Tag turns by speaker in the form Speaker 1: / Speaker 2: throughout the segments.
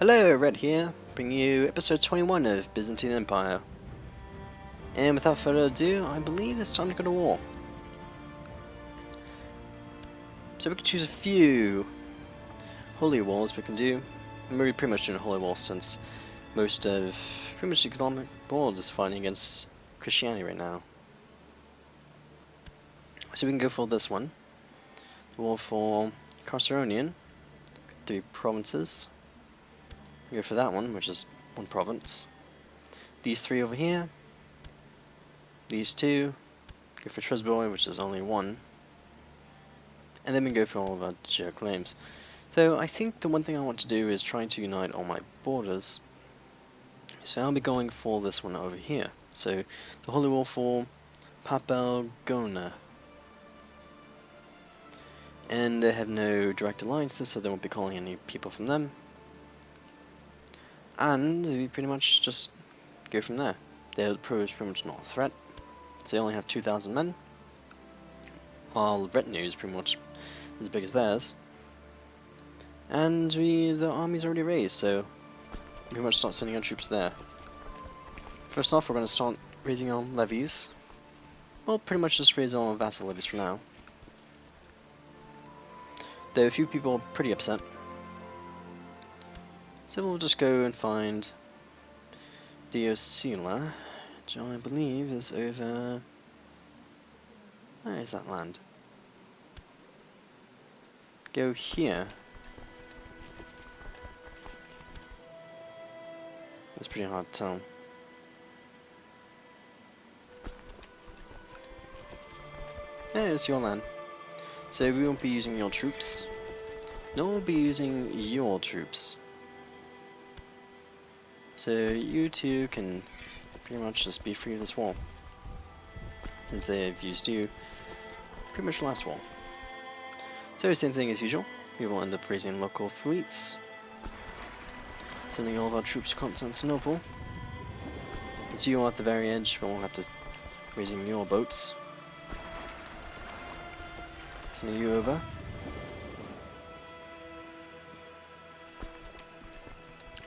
Speaker 1: Hello, Red here, bringing you episode 21 of Byzantine Empire. And without further ado, I believe it's time to go to war. So we can choose a few holy wars we can do. And we're pretty much doing a holy war since most of pretty much the Islamic world is fighting against Christianity right now. So we can go for this one. The war for Carceronian, 3 provinces. Go for that one, which is 1 province. These 3 over here. These 2. Go for Tresboy, which is only 1. And then we go for all of our geo claims. Though I think the one thing I want to do is try to unite all my borders. So I'll be going for this one over here. So the Holy War for Papelgona. And they have no direct alliances, so they won't be calling any people from them. And we pretty much just go from there. They're pretty much not a threat. So they only have 2,000 men. Our retinue is pretty much as big as theirs. And the army's already raised, so we pretty much start sending our troops there. First off, we're going to start raising our levies. Well, pretty much just raise our vassal levies for now. Though a few people are pretty upset. So we'll just go and find Diocela, which I believe is over... Where is that land? Go here. It's pretty hard to tell. Yeah, it's your land. So we won't be using your troops. No, we'll be using your troops. So you two can pretty much just be free of this war, since they've used you pretty much the last war. So same thing as usual, we will end up raising local fleets, sending all of our troops to Constantinople. It's you at the very edge, but we'll have to raising your boats. Sending you over.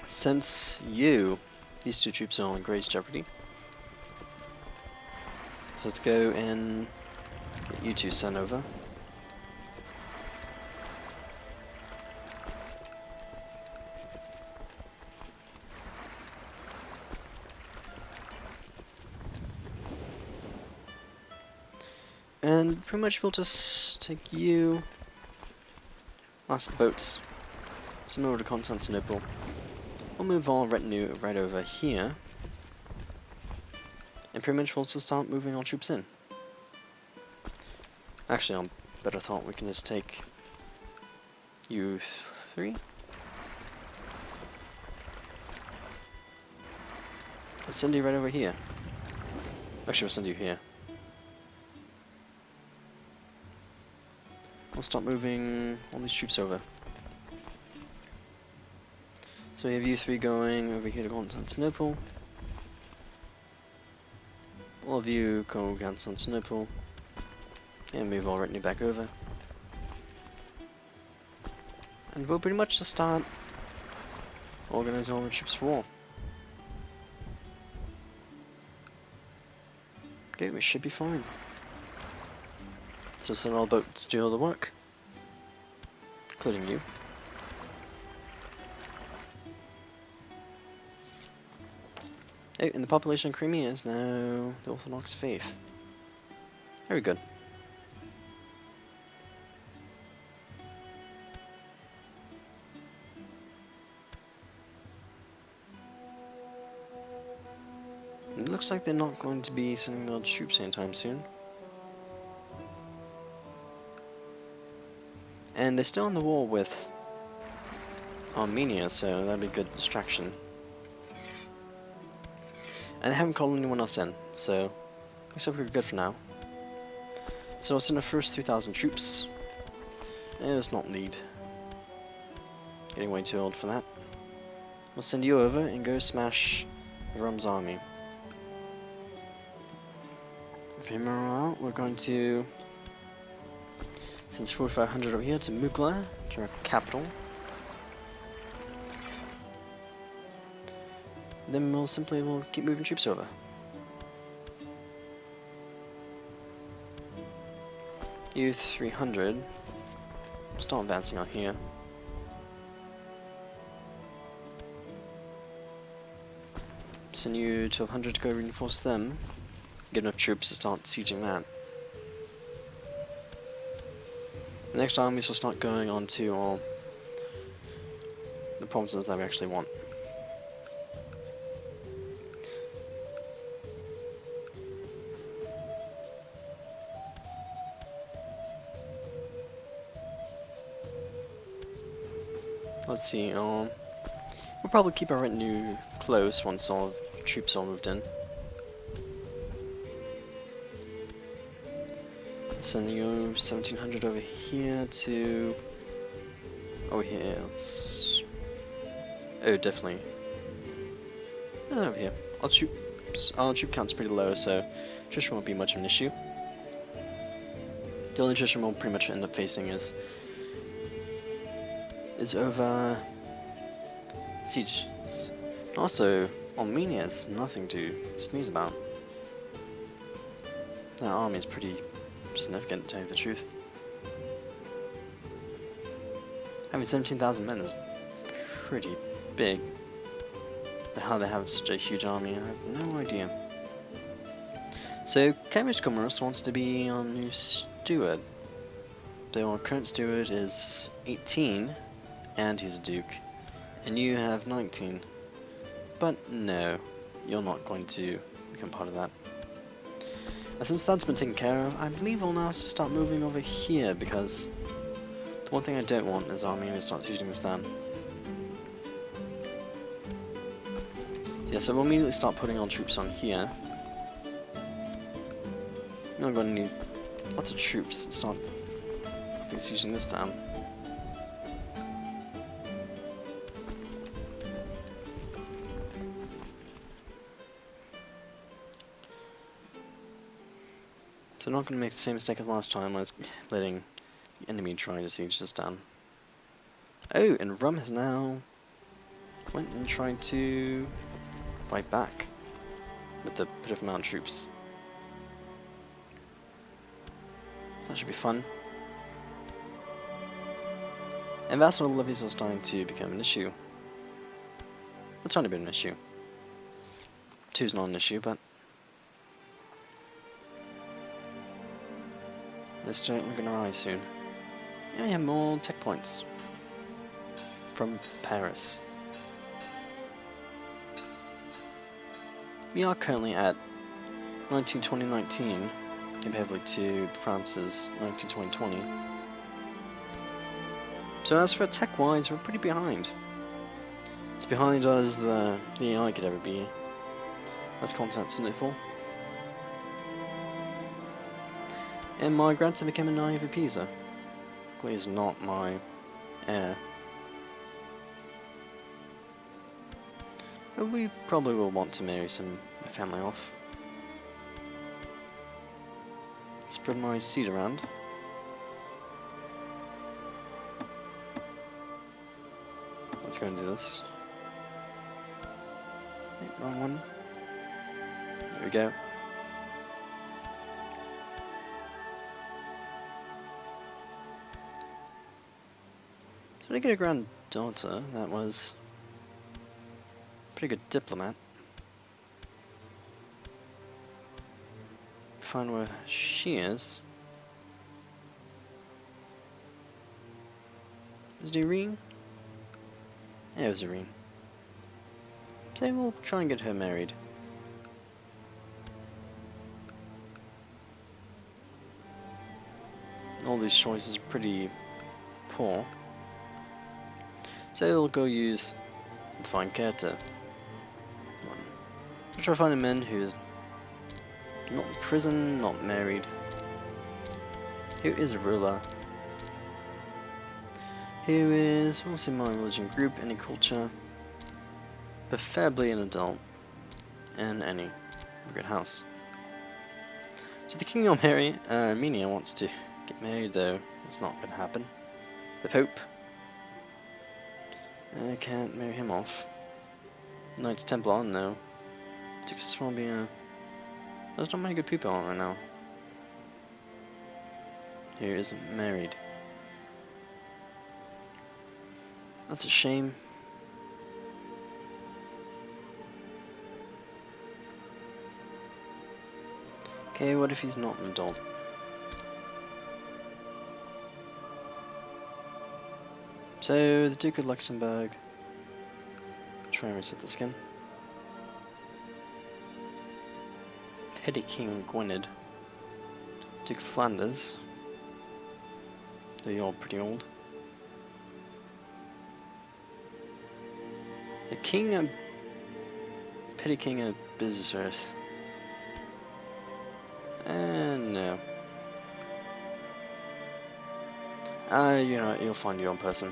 Speaker 1: Since these 2 troops are in great jeopardy, so let's go and get you 2 sent over. And pretty much we'll just take you, last of the boats, send over to Constantinople. We'll move our retinue right over here, and pretty much we'll just start moving our troops in. Actually, on better thought, we can just take you 3. Let's send you right over here. Actually, we'll send you here. We'll start moving all these troops over. So we have you 3 going over here to Constantinople. All of you go to Constantinople. And move our retinue back over. And we'll pretty much just start organizing all the troops for war. Okay, we should be fine. So send all boats to do all the work, including you. Oh, and the population of Crimea is now the Orthodox faith. Very good. It looks like they're not going to be sending their troops anytime soon. And they're still in the war with Armenia, so that'd be a good distraction. And they haven't called anyone else in, so looks like we're good for now. So I'll send the first 3,000 troops. And let's not lead. Getting way too old for that. We'll send you over and go smash Rome's army. With him around, we're going to send 4,500 over here to Mugla, to our capital. Then we'll keep moving troops over. You 300. Start advancing out here. Send you 1200 to go reinforce them. Get enough troops to start sieging that. The next armies will start going on to all the provinces that we actually want. Let's see, we'll probably keep our retinue close once all of the troops are moved in. Sending you 1700 over here to... over here, let's... oh, definitely. Over here. Our troop count's pretty low, so attrition won't be much of an issue. The only attrition we'll pretty much end up facing is over sieges. Also, Armenia is nothing to sneeze about. That army is pretty significant, to tell you the truth. Having 17,000 men is pretty big. How they have such a huge army, I have no idea. So, Cambridge Commerce wants to be our new steward. So our current steward is 18, and he's a duke. And you have 19. But no, you're not going to become part of that. And since that's been taken care of, I believe we'll now start moving over here, because the one thing I don't want is our army to start sieging this down. Yeah, so we'll immediately start putting our troops on here. We're going to need lots of troops to start sieging this down. So I'm not going to make the same mistake as last time, as letting the enemy try to siege this down. Oh, and Rum has now went and tried to fight back with the bit of mounted troops. So that should be fun. And vassal levies are starting to become an issue. A tiny bit of an issue. 2's not an issue, but they're certainly going to rise soon. And we have more tech points from Paris. We are currently at 1920-19 compared to France's 1920-20. So as for tech-wise, we're pretty behind. It's behind us the AI could ever be. That's Constantinople. And my grandson became a naive of Pisa. Luckily he's not my heir. But we probably will want to marry my family off. Spread my seed around. Let's go and do this. Wrong one. There we go. So I get a granddaughter that was a pretty good diplomat. Find where she is. Is it Irene? Yeah, it was Irene. So we'll try and get her married. All these choices are pretty poor. So we'll go use the fine care to try to find a man who's not in prison, not married, who is a ruler, who is also my religion group, any culture, preferably an adult, and any good house. So the King of Armenia wants to get married, though it's not going to happen. The Pope, I can't marry him off. Knights Templar, no. Duke of Swabia. There's not many good people on right now. Here isn't married. That's a shame. Okay, what if he's not an adult? So, the Duke of Luxembourg. Try and reset this again. Petty King Gwynedd. Duke of Flanders. They're all pretty old. The King of... Petty King of Byzantium. No. You know, you'll find your own person.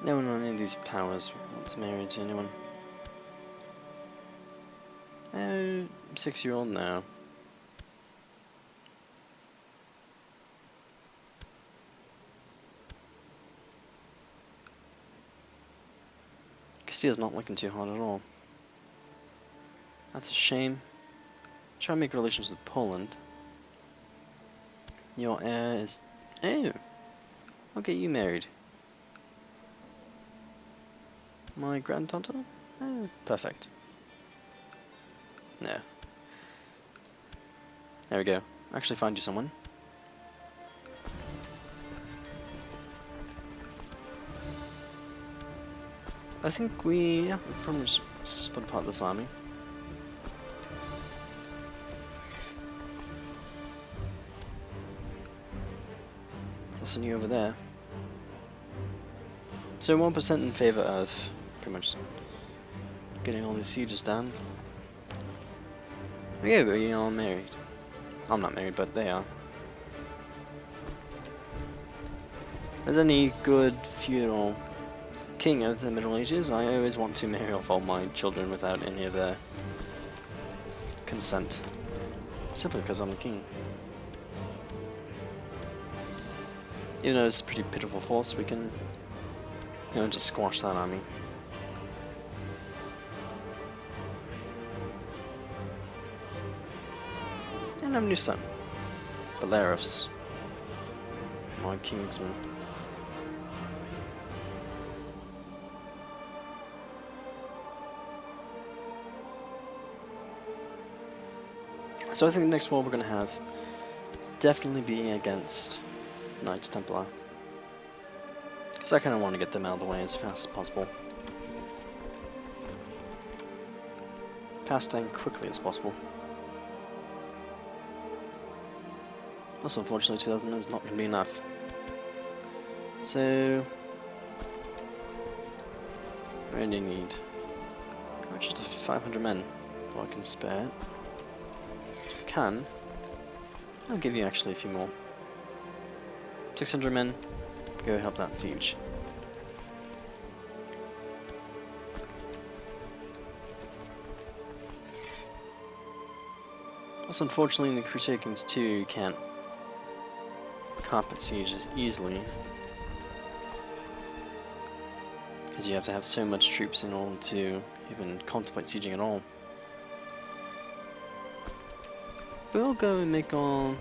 Speaker 1: No one on any of these powers wants married to anyone. Oh, 6-year-old now. Castilla's not looking too hard at all. That's a shame. Try and make relations with Poland. Your heir is... Oh! I'll get you married. My granddaughter? Oh, perfect. No. There we go. Actually find you someone. I think we probably just split apart this army. Tossing you over there. So 1% in favour of pretty much getting all these sieges done. Yeah, but you are married. I'm not married, but they are. As any good feudal king of the Middle Ages, I always want to marry off all my children without any of their consent. Simply because I'm the king. Even though it's a pretty pitiful force, we can, you know, just squash that army. And I have a new son, Belarus, my kingsman. So I think the next war we're going to have definitely be against Knights Templar. Because I kind of want to get them out of the way as fast as possible. Fast and quickly as possible. Also, unfortunately, 2,000 men is not going to be enough. So, we only need just 500 men, if I can spare it. I'll give you actually a few more. 600 men, go help that siege. Also, unfortunately, in the Crusader Kings II, you can't carpet sieges easily, because you have to have so much troops in order to even contemplate sieging at all. We'll go and make all...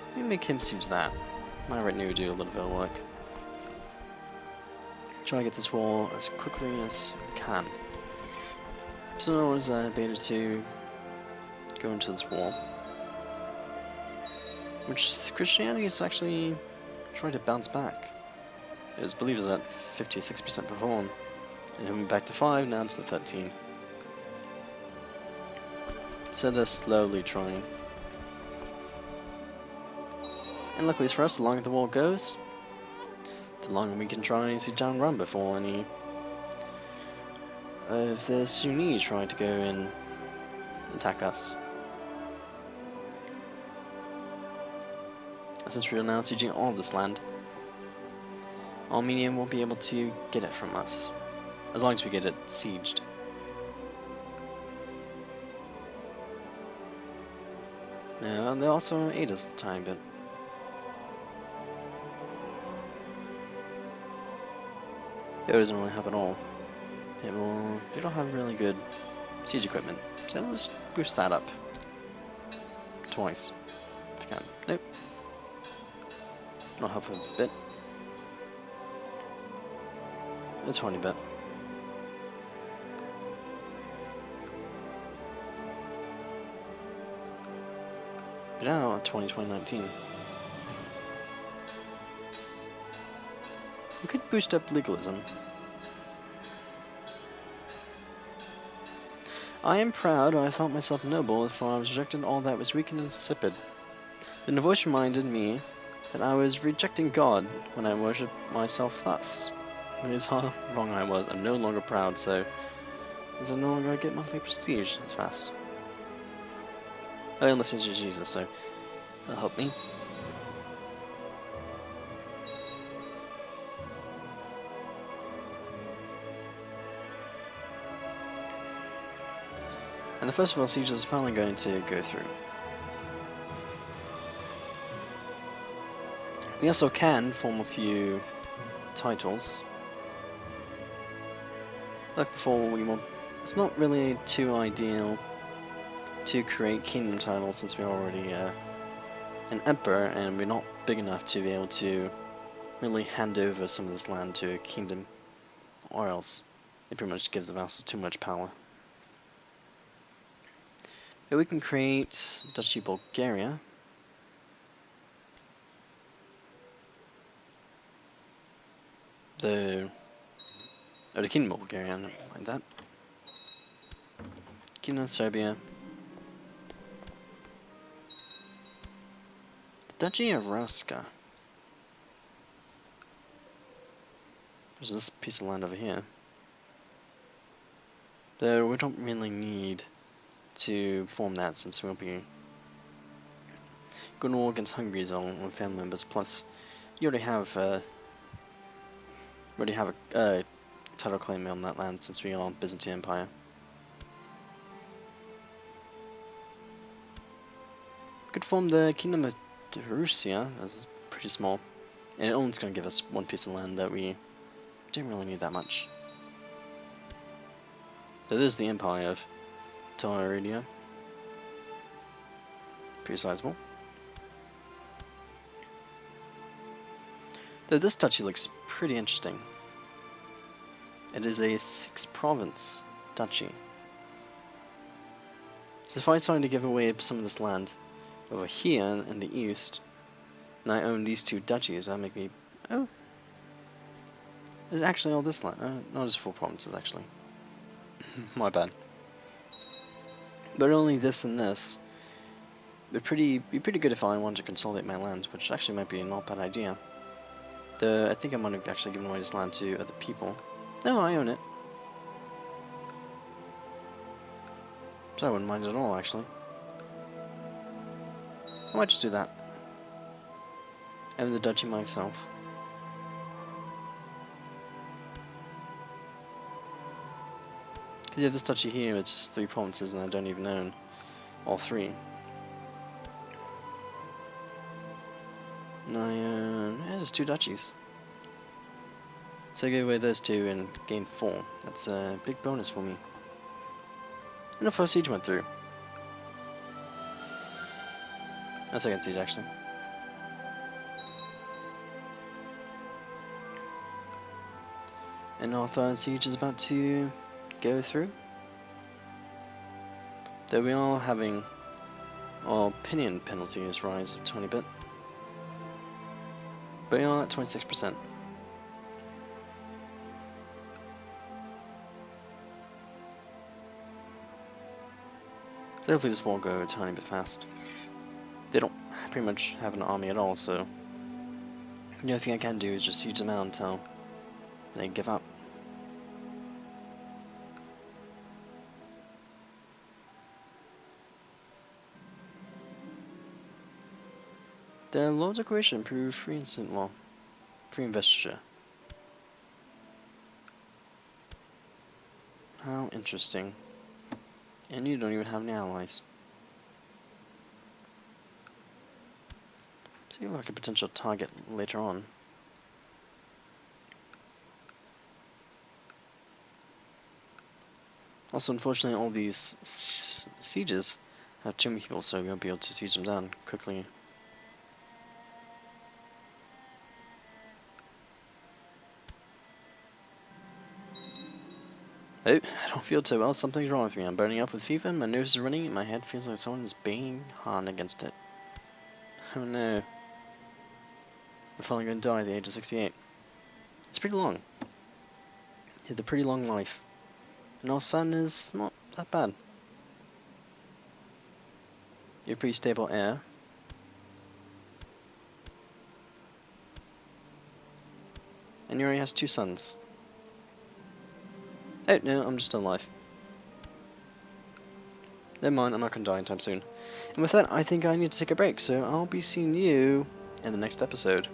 Speaker 1: Let me make him siege that. My retinue will do a little bit of work. Try to get this wall as quickly as we can. So I was beta to go into this war, which Christianity is actually trying to bounce back. It was believed it was at 56% before, and it went back to 5, now it's at 13. So they're slowly trying. And luckily for us, the longer the war goes, the longer we can try to down run before any of the Sunni try to go and attack us. Since we are now sieging all of this land, Armenia won't be able to get it from us, as long as we get it sieged. Yeah, they also ate us a tiny bit. That doesn't really help at all. We don't have really good siege equipment, so let's boost that up. Twice, if you can. Nope. Not help a bit. A tiny bit. But now, 2019. We could boost up legalism. I am proud, I thought myself noble, for I was rejecting all that was weak and insipid. Then a voice reminded me that I was rejecting God when I worshipped myself thus. It is how wrong I was. I'm no longer proud, so as I no longer get monthly prestige as fast. I am listening to Jesus, so that'll help me. And the first of our sieges is finally going to go through. We also can form a few titles. Like before, it's not really too ideal to create kingdom titles since we're already an emperor and we're not big enough to be able to really hand over some of this land to a kingdom, or else it pretty much gives the vassals too much power. But we can create Duchy Bulgaria. The Kingdom of Bulgaria, never mind that. Kingdom of Serbia. The Duchy of Raska. There's this piece of land over here. Though we don't really need to form that since we'll be going to war against Hungary's own family members. Plus, you already have a title claim on that land since we are Byzantine Empire. Could form the Kingdom of Russia, that's pretty small, and it only's going to give us one piece of land that we didn't really need that much. So there's the Empire of Tauria. Pretty sizable. Though this duchy looks pretty interesting. It is a 6-province duchy. So if I decided to give away some of this land over here in the east, and I own these 2 duchies, that'll make me... Oh! There's actually all this land. No, there's 4 provinces actually. My bad. But only this and this. It'd be pretty good if I wanted to consolidate my land, which actually might be a not bad idea. I think I might have actually given away this land to other people. No, I own it. So I wouldn't mind it at all, actually. I might just do that. I own the duchy myself. Because yeah, this duchy here, it's just 3 provinces and I don't even own all 3. And I own... yeah, just 2 duchies. So I give away those 2 and gain 4. That's a big bonus for me. And the first siege went through. No, second siege actually. And our third siege is about to go through. Though we are having our opinion penalties rise a tiny bit. But we are at 26%. So hopefully this won't go a tiny bit fast. They don't pretty much have an army at all, so the only thing I can do is just siege them out until they give up. The law declaration improved free instant law. Free investiture. How interesting. And you don't even have any allies. Seems like a potential target later on. Also, unfortunately, all these sieges have too many people, so we won't be able to siege them down quickly. Oh, I don't feel too well. Something's wrong with me. I'm burning up with fever, my nose is running, and my head feels like someone is banging hard against it. Oh no. I'm finally going to die at the age of 68. It's pretty long. He had a pretty long life. And our son is not that bad. You're a pretty stable heir. And he already has 2 sons. Oh no, I'm just alive. Never mind, I'm not going to die anytime soon. And with that, I think I need to take a break, so I'll be seeing you in the next episode.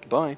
Speaker 1: Goodbye.